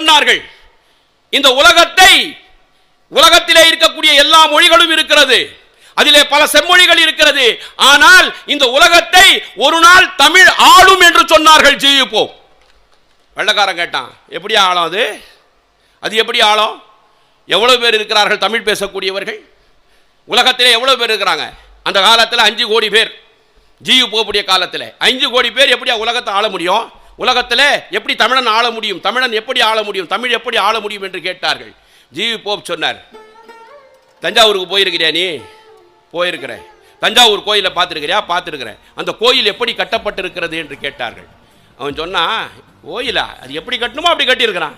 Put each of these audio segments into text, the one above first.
சொன்னார்கள், இந்த உலகத்திலே இருக்கக்கூடிய எல்லா மொழிகளும் இருக்கிறது, அதிலே பல செம்மொழிகள் இருக்கிறது, ஆனால் இந்த உலகத்தை ஒரு நாள் தமிழ் ஆளும் என்று சொன்னார்கள் ஜி.யு. போப். வெள்ளக்காரன் கேட்டான், எப்படி ஆளும் அது எப்படி ஆளும்? எவ்வளவு பேர் இருக்கிறார்கள் தமிழ் பேசக்கூடியவர்கள்? உலகத்திலே எவ்வளவு பேர் இருக்கிறாங்க? அந்த காலத்தில் 5 கோடி பேர். ஜி.யு. போப்புடைய காலத்தில் 5 கோடி பேர் எப்படி உலகத்தை ஆள முடியும்? உலகத்தில் எப்படி தமிழன் ஆள முடியும்? தமிழன் எப்படி ஆள முடியும்? தமிழ் எப்படி ஆள முடியும் என்று கேட்டார்கள். ஜி.யு. போப் சொன்னார், தஞ்சாவூருக்கு போயிருக்கிறியா? நீ போயிருக்கிறேன். தஞ்சாவூர் கோயிலை பார்த்துருக்கிறியா? பார்த்துருக்கிறேன். அந்த கோயில் எப்படி கட்டப்பட்டிருக்கிறது என்று கேட்டார்கள். அவன் சொன்னா, கோயிலா? அது எப்படி கட்டணுமோ அப்படி கட்டியிருக்கிறான்.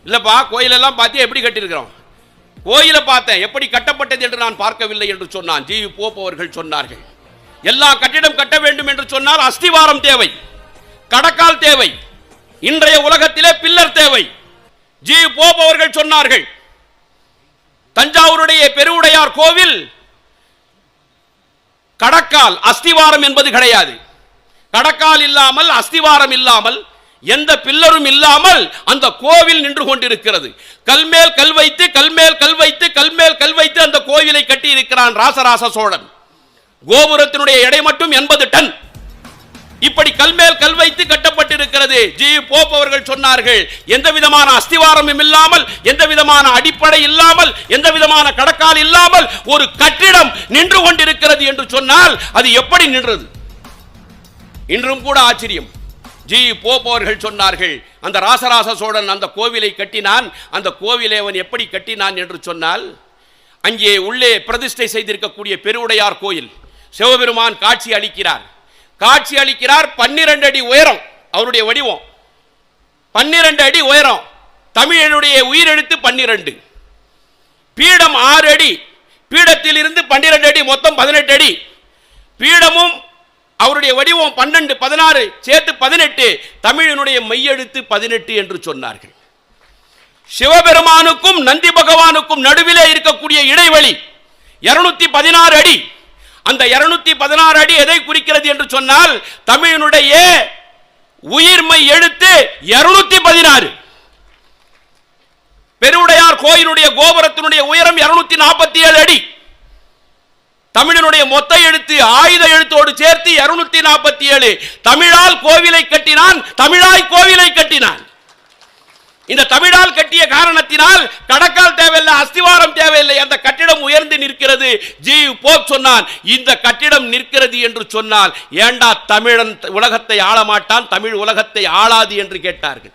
இல்லைப்பா, கோயிலெல்லாம் பார்த்தியா? எப்படி கட்டியிருக்கிறோம்? கோயிலை பார்த்தேன், எப்படி கட்டப்பட்டது என்று நான் பார்க்கவில்லை என்று சொன்னான். ஜி.யு. போப் அவர்கள் சொன்னார்கள், எல்லா கட்டிடம் கட்ட வேண்டும் என்று சொன்னால் அஸ்திவாரம் தேவை, கடக்கால் தேவை, இன்றைய உலகத்திலே பில்லர் தேவை. ஜி.யு. போப் அவர்கள் சொன்னார்கள், தஞ்சாவூருடைய பெருவுடையார் கோவில் கடக்கால் அஸ்திவாரம் என்பது கிடையாது. கடக்கால் இல்லாமல், அஸ்திவாரம் இல்லாமல், எந்த பில்லரும் இல்லாமல் அந்த கோவில் நின்று கொண்டிருக்கிறது. கல்மேல் கல் வைத்து, கல்மேல் கல் வைத்து, கல்மேல் கல் வைத்து அந்த கோவிலை கட்டி இருக்கிறான் ராசராச சோழன். கோபுரத்தினுடைய எடை மட்டும் 80 டன். இப்படி கல்மேல் கல் வைத்து கட்டப்பட்டிருக்கிறது. ஜி.யு. போப் அவர்கள் சொன்னார்கள், எந்த விதமான அஸ்திவாரமும் இல்லாமல், எந்த விதமான அடிப்படை இல்லாமல், எந்த விதமான கடக்கால் இல்லாமல் ஒரு கட்டிடம் நின்று கொண்டிருக்கிறது என்று சொன்னால் அது எப்படி நின்றது? இன்றும் கூட ஆச்சரியம். ஜி.யு. போப் அவர்கள் சொன்னார்கள், அந்த ராசராச சோழன் அந்த கோவிலை கட்டினான். அந்த கோவிலை அவன் எப்படி கட்டினான் என்று சொன்னால், அங்கே உள்ளே பிரதிஷ்டை செய்திருக்கக்கூடிய பெருவுடையார் கோயில், சிவபெருமான் காட்சி அளிக்கிறார். 12 அடி உயரம் அவருடைய வடிவம், 12 அடி உயரம். தமிழனுடைய உயிரெழுத்து 12. பீடம் 6 அடி, பீடத்தில் இருந்து 12 அடி, மொத்தம் 18 அடி. பீடமும் அவருடைய வடிவம் 12, 16 சேர்த்து 18. தமிழனுடைய மெய்யெழுத்து 18 என்று சொன்னார்கள். சிவபெருமானுக்கும் நந்தி பகவானுக்கும் நடுவிலே இருக்கக்கூடிய இடைவெளி 216 அடி. அந்த 216 அடி எதை குறிக்கிறது என்று சொன்னால், தமிழனுடைய உயிர்மை எழுத்து 216. பெருவுடையார் கோயிலுடைய கோபுரத்தினுடைய உயரம் 247 அடி. தமிழனுடைய மொத்த எழுத்து ஆயுத எழுத்தோடு சேர்த்து 247. தமிழால் கோவிலை கட்டினான், தமிழாய் கோவிலை கட்டினான். இந்த தமிழால் கட்டிய காரணத்தினால் கடக்கால் தேவையில்லை, அஸ்திவாரம் தேவையில்லை, அந்த கட்டிடம் உயர்ந்து நிற்கிறது. ஜி.யு. போப் சொன்னான், இந்த கட்டிடம் நிற்கிறது என்று சொன்னால் ஏண்டா தமிழன் உலகத்தை ஆள மாட்டான், தமிழ் உலகத்தை ஆளாது என்று கேட்டார்கள்.